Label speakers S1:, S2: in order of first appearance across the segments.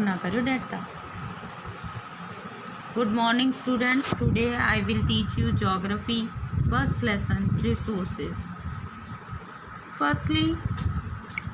S1: ना करो data. Good morning students, today I will teach you geography first lesson resources. Firstly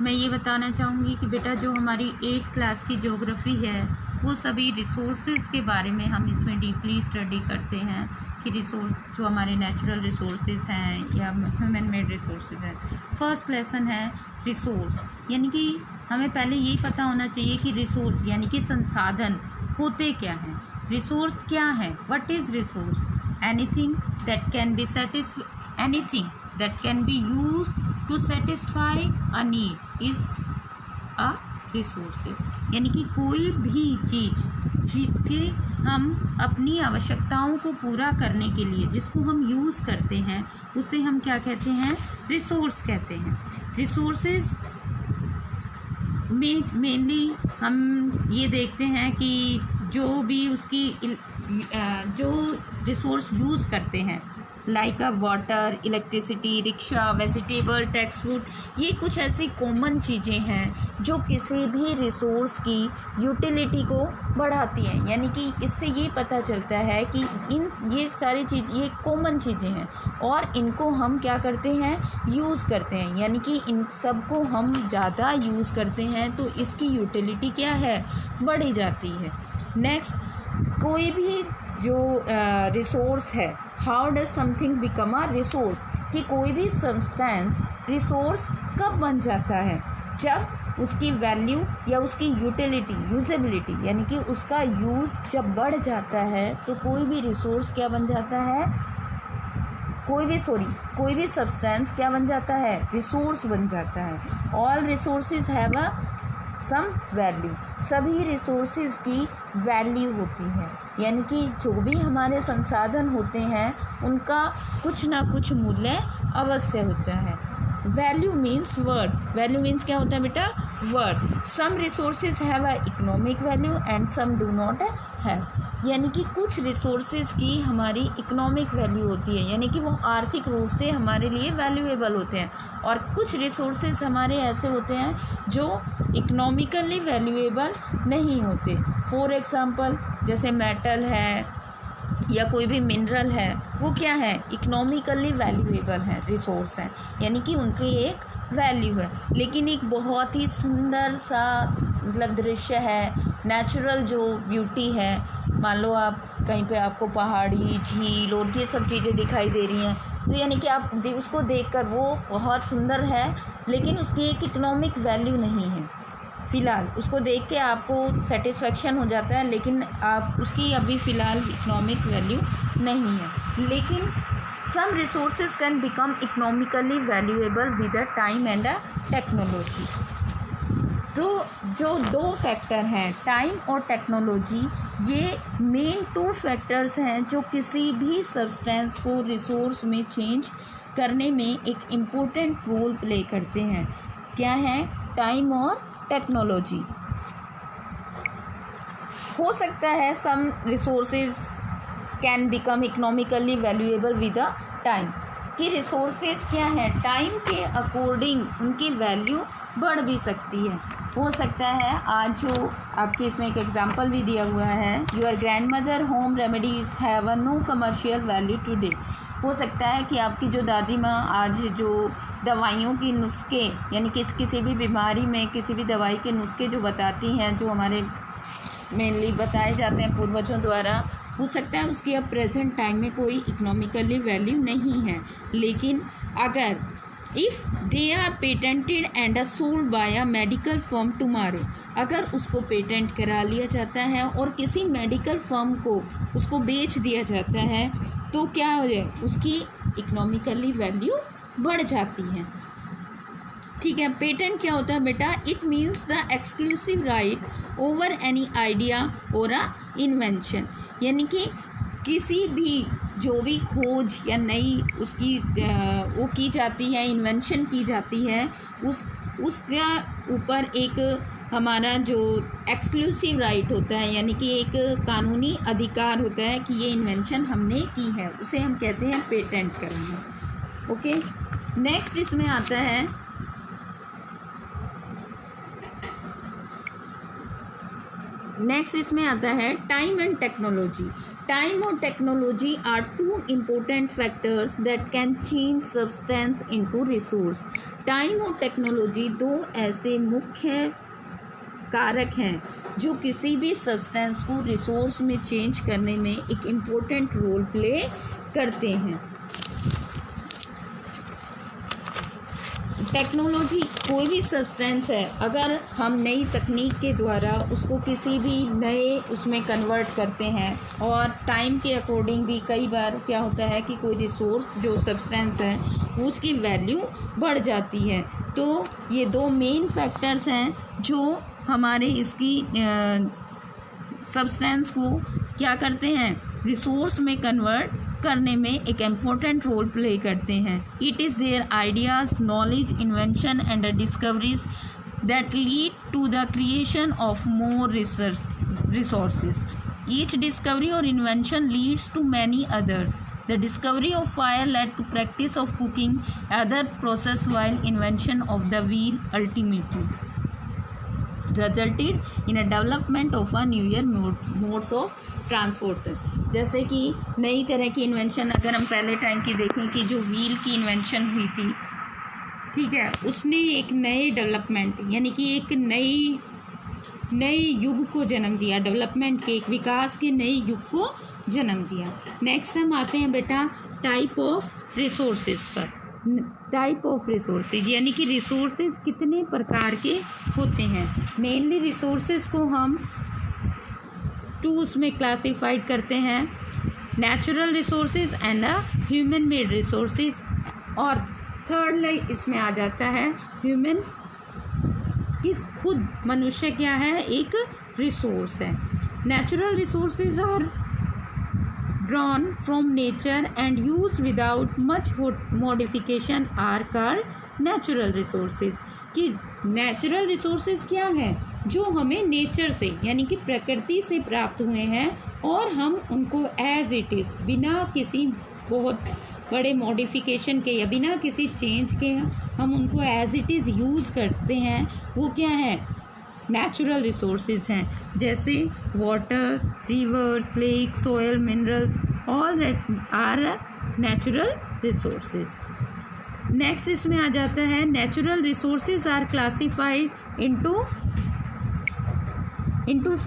S1: मैं ये बताना चाहूँगी कि बेटा जो हमारी 8th क्लास की ज्योग्राफी है वो सभी रिसोर्सेज के बारे में हम इसमें डीपली स्टडी करते हैं कि रिसोर्स जो हमारे नेचुरल रिसोर्सेज हैं या ह्यूमन मेड रिसोर्सेज हैं। फर्स्ट लेसन है रिसोर्स, यानी कि हमें पहले यही पता होना चाहिए कि रिसोर्स यानी कि संसाधन होते क्या हैं। रिसोर्स क्या है? What is resource? Anything that can be anything that can be used to satisfy a need is a resources। यानी कि कोई भी चीज़ जिसके हम अपनी आवश्यकताओं को पूरा करने के लिए जिसको हम यूज़ करते हैं उसे हम क्या कहते हैं? रिसोर्स कहते हैं। रिसोर्सेज में मेनली हम ये देखते हैं कि जो भी उसकी जो रिसोर्स यूज़ करते हैं लाइक अ water, electricity, rickshaw, vegetable, text book, ये कुछ ऐसी कॉमन चीज़ें हैं जो किसी भी रिसोर्स की यूटिलिटी को बढ़ाती हैं। यानी कि इससे ये पता चलता है कि ये सारी चीज़ ये कॉमन चीज़ें हैं और इनको हम क्या करते हैं? यूज़ करते हैं। यानी कि इन सब को हम ज़्यादा यूज़ करते हैं तो इसकी यूटिलिटी क्या है? बढ़ी जाती है। नेक्स्ट, कोई भी जो रिसोर्स है, how does something become a resource, कि कोई भी सब्सटेंस रिसोर्स कब बन जाता है? जब उसकी वैल्यू या उसकी यूटिलिटी, यूजेबिलिटी यानी कि उसका यूज़ जब बढ़ जाता है तो कोई भी रिसोर्स क्या बन जाता है? कोई भी सब्सटेंस क्या बन जाता है? रिसोर्स बन जाता है। All resources have a some value, सभी रिसोर्सेज की वैल्यू होती है। यानी कि जो भी हमारे संसाधन होते हैं उनका कुछ ना कुछ मूल्य अवश्य होता है। Value means word, value means क्या होता है बेटा? Word. Some resources have a economic value and some do not have, यानी कि कुछ रिसोर्सेज की हमारी इकोनॉमिक वैल्यू होती है, यानी कि वो आर्थिक रूप से हमारे लिए वैल्यूएबल होते हैं, और कुछ रिसोर्सेज हमारे ऐसे होते हैं जो इकोनॉमिकली वैल्यूएबल नहीं होते। फॉर एग्ज़ाम्पल जैसे मेटल है या कोई भी मिनरल है, वो क्या है? इकोनॉमिकली वैल्यूएबल है, रिसोर्स हैं, यानी कि उनकी एक वैल्यू है। लेकिन एक बहुत ही सुंदर सा मतलब दृश्य है, नेचुरल जो ब्यूटी है, मान लो आप कहीं पे आपको पहाड़ी, झील और ये सब चीज़ें दिखाई दे रही हैं, तो यानी कि आप उसको देखकर वो बहुत सुंदर है लेकिन उसकी एक इकोनॉमिक वैल्यू नहीं है। फ़िलहाल उसको देख के आपको सेटिस्फेक्शन हो जाता है लेकिन आप उसकी अभी फ़िलहाल इकोनॉमिक वैल्यू नहीं है। लेकिन some resources can become economically valuable with a time and a technology. तो जो दो फैक्टर हैं, टाइम और टेक्नोलॉजी, ये मेन 2 फैक्टर्स हैं जो किसी भी सब्सटेंस को रिसोर्स में चेंज करने में एक इम्पोर्टेंट रोल प्ले करते हैं। क्या है? टाइम और टेक्नोलॉजी। हो सकता है some resources can become economically valuable with a time, कि रिसोर्सेज क्या है? टाइम के अकॉर्डिंग उनकी वैल्यू बढ़ भी सकती है। हो सकता है आज जो आपके इसमें एक एग्जांपल भी दिया हुआ है, your grand mother home remedies have a no commercial value today. हो सकता है कि आपकी जो दादी माँ आज जो दवाइयों की नुस्खे यानी कि किसी भी बीमारी में किसी भी दवाई के नुस्खे जो बताती हैं, जो हमारे मेनली बताए जाते हैं पूर्वजों द्वारा, हो सकता है उसकी अब प्रेजेंट टाइम में कोई इकोनॉमिकली वैल्यू नहीं है। लेकिन अगर if they are patented and sold by a medical firm tomorrow, अगर उसको पेटेंट करा लिया जाता है और किसी मेडिकल फर्म को उसको बेच दिया जाता है तो क्या हो जाए? उसकी इकोनॉमिकली वैल्यू बढ़ जाती है। ठीक है। पेटेंट क्या होता है बेटा? It means the exclusive right over any idea और अ इन्वेंशन, यानी कि किसी भी जो भी खोज या नई उसकी वो की जाती है, इन्वेंशन की जाती है, उसका ऊपर एक हमारा जो एक्सक्लूसिव राइट होता है, यानी कि एक कानूनी अधिकार होता है कि ये इन्वेंशन हमने की है, उसे हम कहते हैं पेटेंट करना। ओके। नेक्स्ट इसमें आता है, नेक्स्ट इसमें आता है टाइम एंड टेक्नोलॉजी। टाइम और technology are two important factors that can change substance into resource. Time और टेक्नोलॉजी दो ऐसे मुख्य कारक हैं जो किसी भी सब्सटेंस को रिसोर्स में चेंज करने में एक इम्पोर्टेंट रोल प्ले करते हैं। टेक्नोलॉजी कोई भी सब्सटेंस है, अगर हम नई तकनीक के द्वारा उसको किसी भी नए उसमें कन्वर्ट करते हैं, और टाइम के अकॉर्डिंग भी कई बार क्या होता है कि कोई रिसोर्स जो सब्सटेंस है उसकी वैल्यू बढ़ जाती है। तो ये दो मेन फैक्टर्स हैं जो हमारे इसकी सब्सटेंस को क्या करते हैं, रिसोर्स में कन्वर्ट करने में एक इम्पोर्टेंट रोल प्ले करते हैं। It is their ideas, knowledge, invention and discoveries that lead to the creation of more resources. Each discovery और invention leads to many others. The discovery of fire led to practice of cooking, other process, while invention of the wheel ultimately resulted in a development of a newer modes of transport। जैसे कि नई तरह की invention अगर हम पहले time की देखें कि जो व्हील की इन्वेंशन हुई थी, ठीक है, उसने एक नए डेवलपमेंट यानी कि एक नए युग को जन्म दिया, डेवलपमेंट के एक विकास के नए युग को जन्म दिया। नेक्स्ट हम आते हैं बेटा टाइप ऑफ रिसोर्सेज पर। टाइप ऑफ रिसोर्सेज यानी कि रिसोर्सेज कितने प्रकार के होते हैं। मेनली रिसोर्सेज को हम टूल्स में क्लासिफाइड करते हैं, natural resources and human made resources, और थर्ड लाइक इसमें आ जाता है ह्यूमन, किस खुद मनुष्य क्या है, एक रिसोर्स है। Natural resources are drawn from nature and used without much modification are called natural resources। कि नेचुरल रिसोर्सेज क्या है, जो हमें नेचर से यानी कि प्रकृति से प्राप्त हुए हैं, और हम उनको एज इट इज़ बिना किसी बहुत बड़े मॉडिफिकेशन के या बिना किसी चेंज के हम उनको एज इट इज़ यूज़ करते हैं, वो क्या है, नेचुरल रिसोर्सेज हैं। जैसे water, rivers, lake, soil, minerals, all are natural resources. Next इसमें आ जाता है natural resources are classified into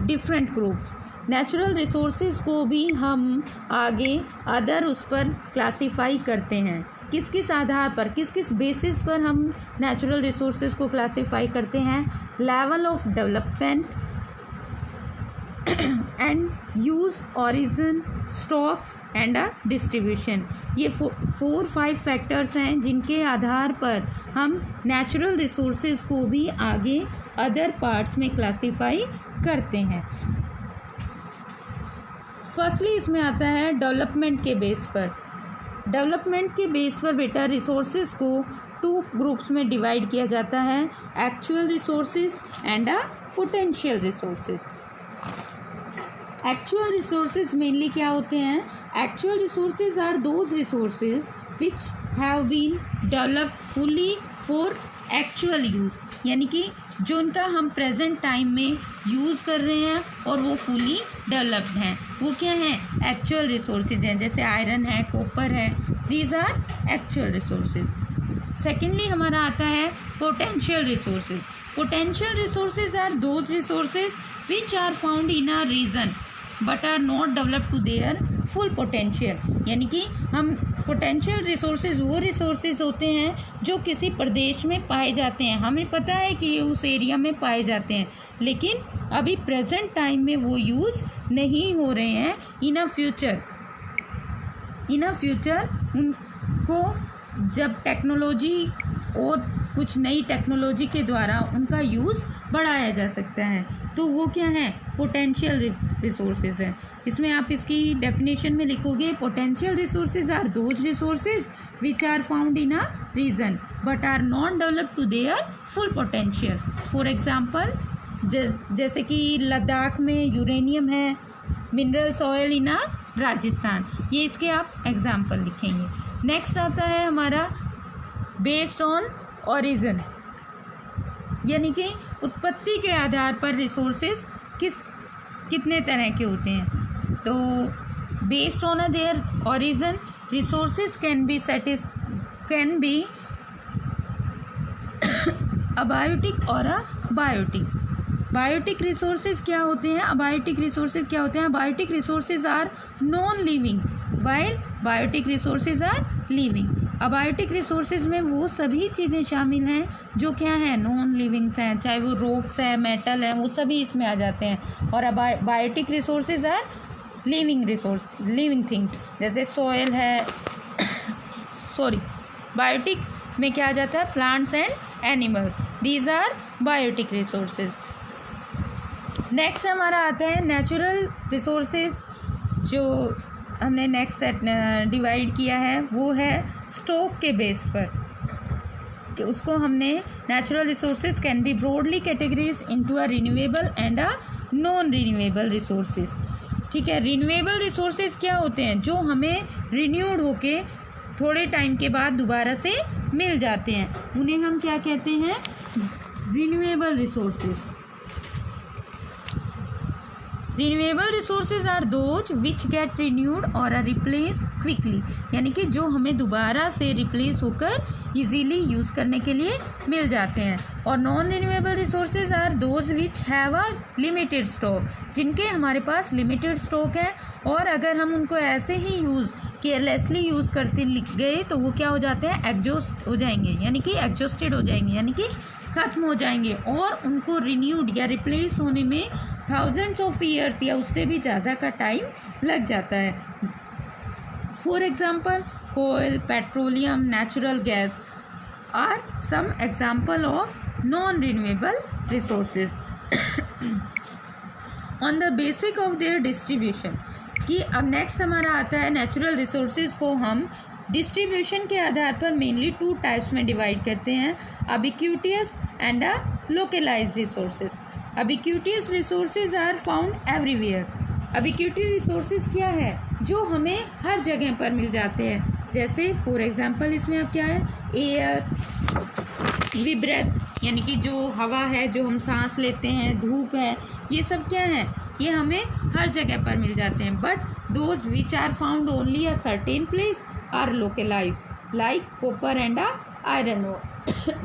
S1: different groups. Natural resources को भी हम आगे अदर उस पर क्लासिफाई करते हैं। किस किस आधार पर, किस किस बेसिस पर हम नेचुरल रिसोर्सेज को क्लासिफाई करते हैं, level of development and use, origin, stocks and distribution. ये 4-5 फैक्टर्स हैं जिनके आधार पर हम नेचुरल रिसोर्सेज को भी आगे अदर पार्ट्स में क्लासिफाई करते हैं। फर्स्टली इसमें आता है डेवलपमेंट के बेस पर। डेवलपमेंट के बेस पर बेटा रिसोर्सेज को 2 ग्रुप्स में डिवाइड किया जाता है, actual resources and potential resources. Actual resources mainly क्या होते हैं, actual resources are those resources which have been developed fully for actual use, यानी कि जो उनका हम प्रेजेंट टाइम में यूज़ कर रहे हैं और वो फुली डेवलप्ड हैं, वो क्या हैं, एक्चुअल रिसोर्सेज हैं। जैसे आयरन है, कॉपर है, these are actual resources. Secondly हमारा आता है potential resources. Potential resources are those resources which are found in a region but are not developed to their full potential, यानी कि हम पोटेंशियल रिसोर्सेज वो रिसोर्सेज होते हैं जो किसी प्रदेश में पाए जाते हैं, हमें पता है कि ये उस एरिया में पाए जाते हैं, लेकिन अभी प्रेजेंट टाइम में वो यूज़ नहीं हो रहे हैं। इन अ फ्यूचर उनको जब टेक्नोलॉजी और कुछ नई टेक्नोलॉजी के द्वारा उनका यूज़ बढ़ाया जा सकता है, तो वो क्या है, पोटेंशियल रिसोर्सेज है। इसमें आप इसकी डेफिनेशन में लिखोगे, potential resources are those resources which are found in a region but are not developed to their full potential. For example जैसे कि लद्दाख में यूरेनियम है, मिनरल्स ऑयल इन राजस्थान, ये इसके आप एग्जाम्पल लिखेंगे। नेक्स्ट आता है हमारा बेस्ड ऑन ओरिजिन, यानी कि उत्पत्ति के आधार पर रिसोर्सेज किस कितने तरह के होते हैं। तो based on their origin resources can be abiotic और बायोटिक। बायोटिक रिसोर्सेज क्या होते हैं, अबायोटिक रिसोर्सेज क्या होते हैं। Biotic resources are non living while biotic resources are living. Abiotic resources में वो सभी चीज़ें शामिल हैं जो क्या हैं, नॉन लिविंग्स हैं, चाहे वो रॉक्स है, मेटल है, वो सभी इसमें आ जाते हैं। और biotic resources are living things, जैसे सॉयल है बायोटिक में क्या आ जाता है, plants and animals, these are biotic resources. Next हमारा आता है नेचुरल रिसोर्सेज। जो हमने नेक्स्ट सेट डिवाइड किया है वो है स्टॉक के बेस पर, कि उसको हमने natural resources can B broadly categories into a renewable and a non renewable resources. ठीक है, रिन्यूएबल रिसोर्सेज क्या होते हैं, जो हमें रिन्यूड होके थोड़े टाइम के बाद दोबारा से मिल जाते हैं, उन्हें हम क्या कहते हैं, renewable resources. Renewable resources are those which get renewed और आर रिप्लेस क्विकली, यानी कि जो हमें दोबारा से रिप्लेस होकर इजीली यूज़ करने के लिए मिल जाते हैं। और non renewable resources are those which have a limited stock, जिनके हमारे पास लिमिटेड स्टॉक है, और अगर हम उनको ऐसे ही केयरलेसली यूज़ करते गए तो वो क्या हो जाते हैं, एग्जॉस्ट हो जाएंगे, यानी कि एग्जॉस्टेड हो जाएंगे, यानी कि ख़त्म हो जाएंगे, और उनको रिन्यूड या रिप्लेस होने में थाउजेंड्स ऑफ ईयर्स या उससे भी ज़्यादा का टाइम लग जाता है। For example coal, petroleum, natural gas are some example of non renewable resources on the basic of their distribution. कि अब नेक्स्ट हमारा आता है नेचुरल रिसोर्सेज को हम डिस्ट्रीब्यूशन के आधार पर मेनली 2 टाइप्स में डिवाइड करते हैं, ubiquitous and a localised resources. Ubiquitous resources are found everywhere. Ubiquity resources क्या है, जो हमें हर जगह पर मिल जाते हैं, जैसे फॉर एग्जांपल इसमें अब क्या है, एयर, वी ब्रेथ, यानी कि जो हवा है जो हम सांस लेते हैं, धूप है, ये सब क्या है, ये हमें हर जगह पर मिल जाते हैं। But those which are found only a certain place are localized like copper and iron ore.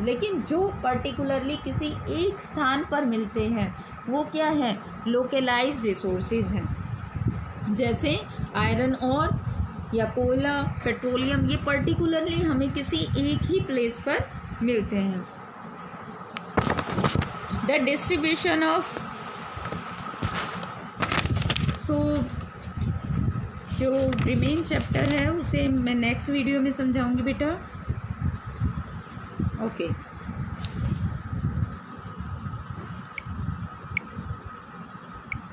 S1: लेकिन जो पर्टिकुलरली किसी एक स्थान पर मिलते हैं वो क्या है, लोकलाइज्ड रिसोर्सेज हैं, जैसे आयरन ओर या कोयला, पेट्रोलियम, ये पर्टिकुलरली हमें किसी एक ही प्लेस पर मिलते हैं। द डिस्ट्रीब्यूशन ऑफ, सो जो रिमेन चैप्टर है उसे मैं नेक्स्ट वीडियो में समझाऊंगी बेटा। ओके।